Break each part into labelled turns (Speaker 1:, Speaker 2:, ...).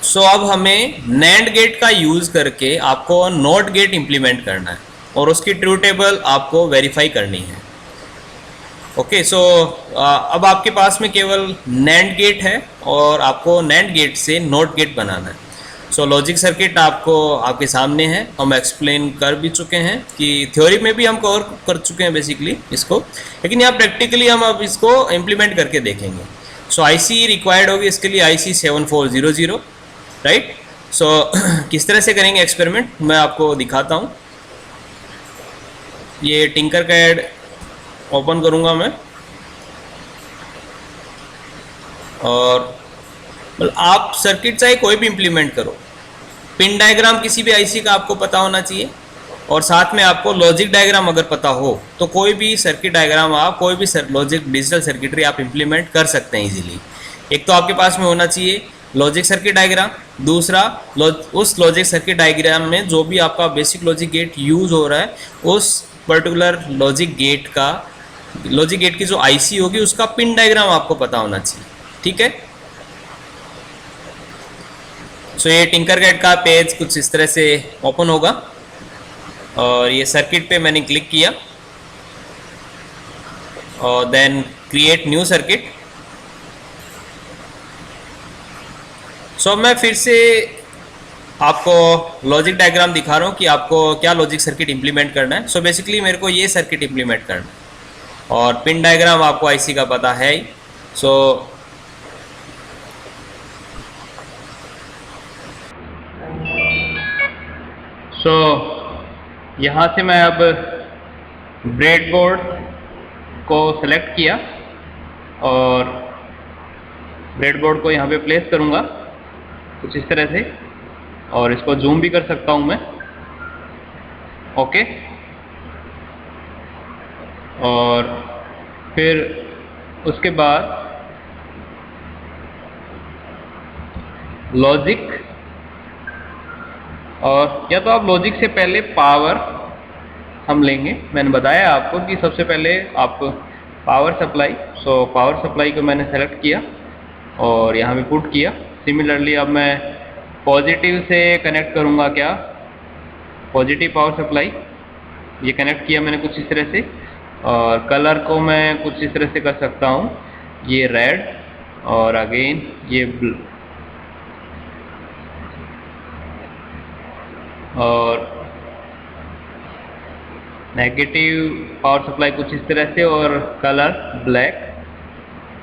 Speaker 1: सो अब हमें NAND gate का यूज़ करके आपको नॉट गेट इम्प्लीमेंट करना है और उसकी ट्रू टेबल आपको वेरीफाई करनी है। ओके, सो अब आपके पास में केवल नैंड गेट है और आपको नैंड गेट से नॉट गेट बनाना है। सो लॉजिक सर्किट आपको आपके सामने है, हम एक्सप्लेन कर भी चुके हैं कि थ्योरी में भी हम कवर कर चुके हैं बेसिकली इसको, लेकिन यहाँ प्रैक्टिकली हम अब इसको इम्प्लीमेंट करके देखेंगे। सो आईसी रिक्वायर्ड होगी इसके लिए, आईसी 7400, राइट। सो किस तरह से करेंगे एक्सपेरिमेंट मैं आपको दिखाता हूँ। ये टिंकर कैड ओपन करूँगा मैं, और मतलब आप सर्किट चाहे कोई भी इम्प्लीमेंट करो, पिन डायग्राम किसी भी आईसी का आपको पता होना चाहिए, और साथ में आपको लॉजिक डायग्राम अगर पता हो तो कोई भी सर्किट डायग्राम आप कोई भी लॉजिक डिजिटल सर्किटरी आप इम्प्लीमेंट कर सकते हैं इजीली। एक तो आपके पास में होना चाहिए लॉजिक सर्किट डायग्राम, दूसरा उस लॉजिक सर्किट डायग्राम में जो भी आपका बेसिक लॉजिक गेट यूज हो रहा है उस पर्टिकुलर लॉजिक गेट की जो आईसी होगी उसका पिन डायग्राम आपको पता होना चाहिए, ठीक है। सो ये टिंकर कैड का पेज कुछ इस तरह से ओपन होगा, और ये सर्किट पे मैंने क्लिक किया और देन क्रिएट न्यू सर्किट। सो मैं फिर से आपको लॉजिक डायग्राम दिखा रहा हूँ कि आपको क्या लॉजिक सर्किट इम्प्लीमेंट करना है। सो बेसिकली मेरे को ये सर्किट इम्प्लीमेंट करना है और पिन डायग्राम आपको आईसी का पता है ही। सो यहाँ से मैं अब ब्रेडबोर्ड को सेलेक्ट किया और ब्रेडबोर्ड को यहाँ पे प्लेस करूँगा कुछ इस तरह से, और इसको जूम भी कर सकता हूँ मैं, ओके। और फिर उसके बाद लॉजिक, और या तो आप लॉजिक से पहले पावर हम लेंगे। मैंने बताया आपको कि सबसे पहले आप power supply, so power supply को मैंने सेलेक्ट किया और यहाँ पे पुट किया। सिमिलरली अब मैं पॉजिटिव से कनेक्ट करूँगा, क्या पॉजिटिव पावर सप्लाई, ये कनेक्ट किया मैंने कुछ इस तरह से, और कलर को मैं कुछ इस तरह से कर सकता हूँ, ये रेड और अगेन ये ब्लू, और नेगेटिव पावर सप्लाई कुछ इस तरह से और कलर ब्लैक।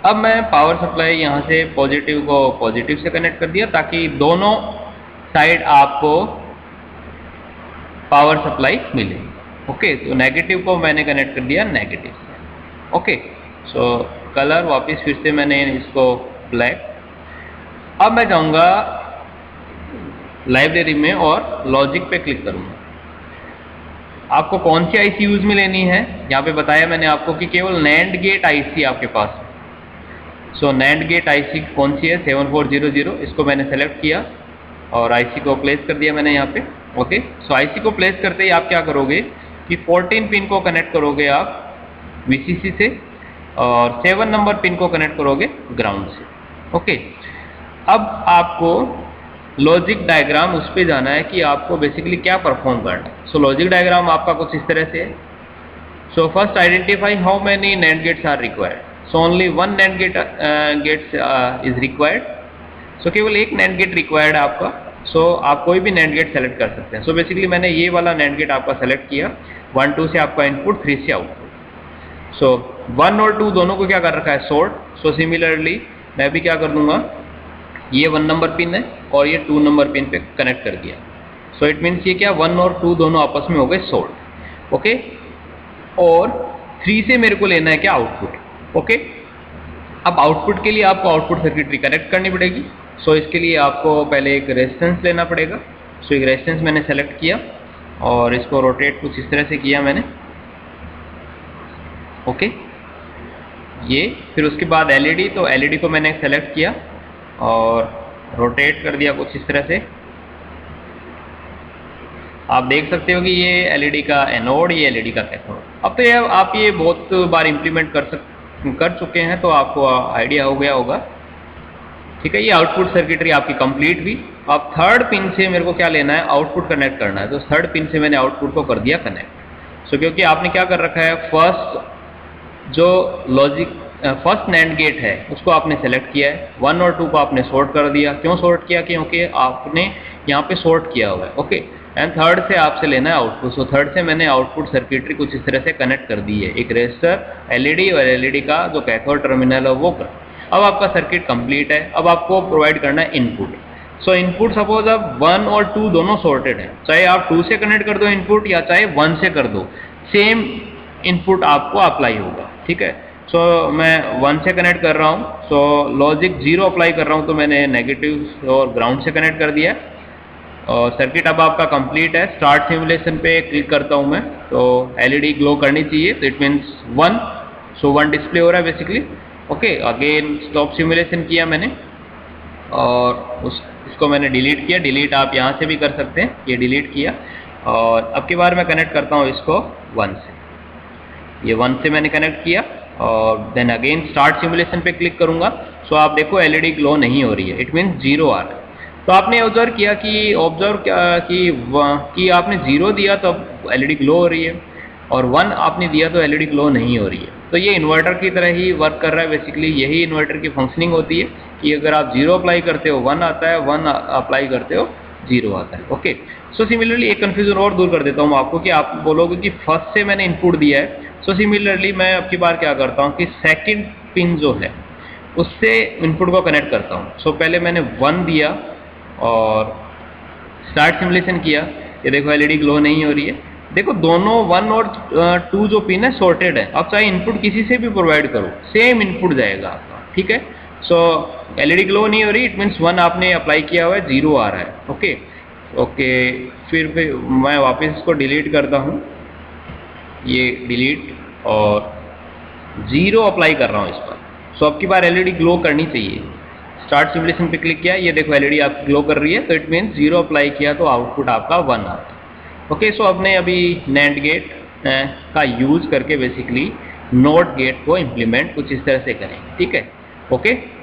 Speaker 1: अब मैं पावर सप्लाई यहाँ से पॉजिटिव को पॉजिटिव से कनेक्ट कर दिया ताकि दोनों साइड आपको पावर सप्लाई मिले, ओके। तो नेगेटिव को मैंने कनेक्ट कर दिया नेगेटिव से, ओके। सो कलर वापस फिर से मैंने इसको ब्लैक। अब मैं जाऊँगा लाइब्रेरी में और लॉजिक पे क्लिक करूँगा। आपको कौन सी आईसी यूज में लेनी है, यहाँ पे बताया मैंने आपको कि केवल नैंड गेट आईसी आपके पास है। सो नैंड गेट आईसी कौन सी है, 7400, इसको मैंने सेलेक्ट किया और आईसी को प्लेस कर दिया मैंने यहाँ पे, ओके। सो आईसी को प्लेस करते ही आप क्या करोगे कि 14 पिन को कनेक्ट करोगे आप वीसीसी से, और 7 नंबर पिन को कनेक्ट करोगे ग्राउंड से, ओके। अब आपको लॉजिक डायग्राम उस पर जाना है कि आपको बेसिकली क्या परफॉर्म करना है। सो लॉजिक डायग्राम आपका कुछ इस तरह से है। So first identify how many NAND gates are required. So only one NAND gates is required. So केवल एक नैंड गेट रिक्वायर्ड है आपका। सो आप कोई भी नैंड गेट सेलेक्ट कर सकते हैं। सो बेसिकली मैंने ये वाला नैंड गेट आपका सेलेक्ट किया, 1 2 से आपका इनपुट, 3 से आउटपुट। सो 1 और 2 दोनों को क्या कर रखा है, सोर्ट। सो सिमिलरली मैं भी क्या कर दूंगा, ये 1 नंबर पिन है और ये 2 नंबर पिन पे कनेक्ट कर दिया। सो इट मीन्स ये क्या, 1 और 2 दोनों आपस में हो गए सोल्ड, ओके। और 3 से मेरे को लेना है क्या, आउटपुट, ओके। अब आउटपुट के लिए आपको आउटपुट सर्किटरी कनेक्ट करनी पड़ेगी। सो इसके लिए आपको पहले एक रेजिस्टेंस लेना पड़ेगा। सो एक रेजिस्टेंस मैंने सेलेक्ट किया और इसको रोटेट कुछ इस तरह से किया मैंने, ओके। ये फिर उसके बाद एलईडी, तो एलईडी को मैंने सेलेक्ट किया और रोटेट कर दिया कुछ इस तरह से। आप देख सकते हो कि ये एलईडी का एनोड, ये एलईडी का कैथोड। अब तो ये आप ये बहुत बार इम्प्लीमेंट कर चुके हैं तो आपको आइडिया हो गया होगा। ठीक है, ये आउटपुट सर्किटरी आपकी कंप्लीट हुई। अब थर्ड पिन से मेरे को क्या लेना है, आउटपुट कनेक्ट करना है। तो थर्ड पिन से मैंने आउटपुट को कर दिया कनेक्ट। सो क्योंकि आपने क्या कर रखा है, फर्स्ट जो लॉजिक फर्स्ट नैंड गेट है उसको आपने सेलेक्ट किया है, 1 और 2 को आपने सॉर्ट कर दिया। क्यों सॉर्ट किया, क्योंकि आपने यहाँ पे सॉर्ट किया हुआ है। ओके, एंड थर्ड से आपसे लेना है आउटपुट। सो थर्ड से मैंने आउटपुट सर्किटरी कुछ इस तरह से कनेक्ट कर दी है, एक रेजिस्टर, एलईडी और एलईडी का जो कैथोड टर्मिनल है वो कर। अब आपका सर्किट कंप्लीट है। अब आपको प्रोवाइड करना है इनपुट। सो इनपुट सपोज अब 1 और 2 दोनों सॉर्टेड है, चाहे आप 2 से कनेक्ट कर दो इनपुट या चाहे 1 से कर दो, सेम इनपुट आपको अप्लाई होगा। ठीक है, सो मैं 1 से कनेक्ट कर रहा हूँ। सो लॉजिक 0 अप्लाई कर रहा हूँ, तो मैंने नेगेटिव और ग्राउंड से कनेक्ट कर दिया है। और सर्किट अब आपका कंप्लीट है। स्टार्ट सिमुलेशन पे क्लिक करता हूँ मैं, तो एलईडी ग्लो करनी चाहिए, तो इट मीन्स 1। सो 1 डिस्प्ले हो रहा है basically. Okay, again stop simulation किया मैंने और उसको मैंने डिलीट किया। डिलीट आप यहाँ से भी कर सकते हैं, ये डिलीट किया। और अब की बार मैं कनेक्ट करता हूँ इसको 1 से। ये 1 से मैंने कनेक्ट किया और देन अगेन स्टार्ट सिमुलेशन पे क्लिक करूँगा। सो आप देखो एलईडी ग्लो नहीं हो रही है, इट मीन्स 0 आ रहा है। तो आपने ऑब्जर्व किया कि आपने 0 दिया तो एलईडी ग्लो हो रही है, और 1 आपने दिया तो एलईडी ग्लो नहीं हो रही है। तो ये इन्वर्टर की तरह ही वर्क कर रहा है बेसिकली। यही इन्वर्टर की फंक्शनिंग होती है कि अगर आप 0 अप्लाई करते हो 1 आता है, 1 अप्लाई करते हो 0 आता है। ओके, सो सिमिलरली एक कन्फ्यूजन और दूर कर देता हूँ आपको कि आप बोलोगे कि फर्स्ट से मैंने इनपुट दिया है। सो सिमिलरली मैं अब की बार क्या करता हूँ कि सेकेंड पिन जो है उससे इनपुट को कनेक्ट करता हूँ। सो पहले मैंने 1 दिया और स्टार्ट सिमुलेशन किया। ये देखो एलईडी ग्लो नहीं हो रही है। देखो दोनों 1 और 2 जो पिन है सॉर्टेड है। आप चाहे इनपुट किसी से भी प्रोवाइड करो, सेम इनपुट जाएगा आपका। ठीक है, सो एलईडी ग्लो नहीं हो रही, इट मीन्स 1 आपने अप्लाई किया हुआ है, 0 आ रहा है। ओके ओके, फिर मैं वापस इसको डिलीट करता हूँ, ये डिलीट, और 0 अप्लाई कर रहा हूँ इस पर। सो अब की बार एलईडी ग्लो करनी चाहिए। स्टार्ट सिमुलेशन पे क्लिक किया, ये देखो एलईडी आपकी ग्लो कर रही है, तो इट मीन्स 0 अप्लाई किया तो आउटपुट आपका 1 आता है। ओके, सो आपने अभी नैंड गेट का यूज करके बेसिकली नॉट गेट को इम्प्लीमेंट कुछ इस तरह से करें। ठीक है, ओके।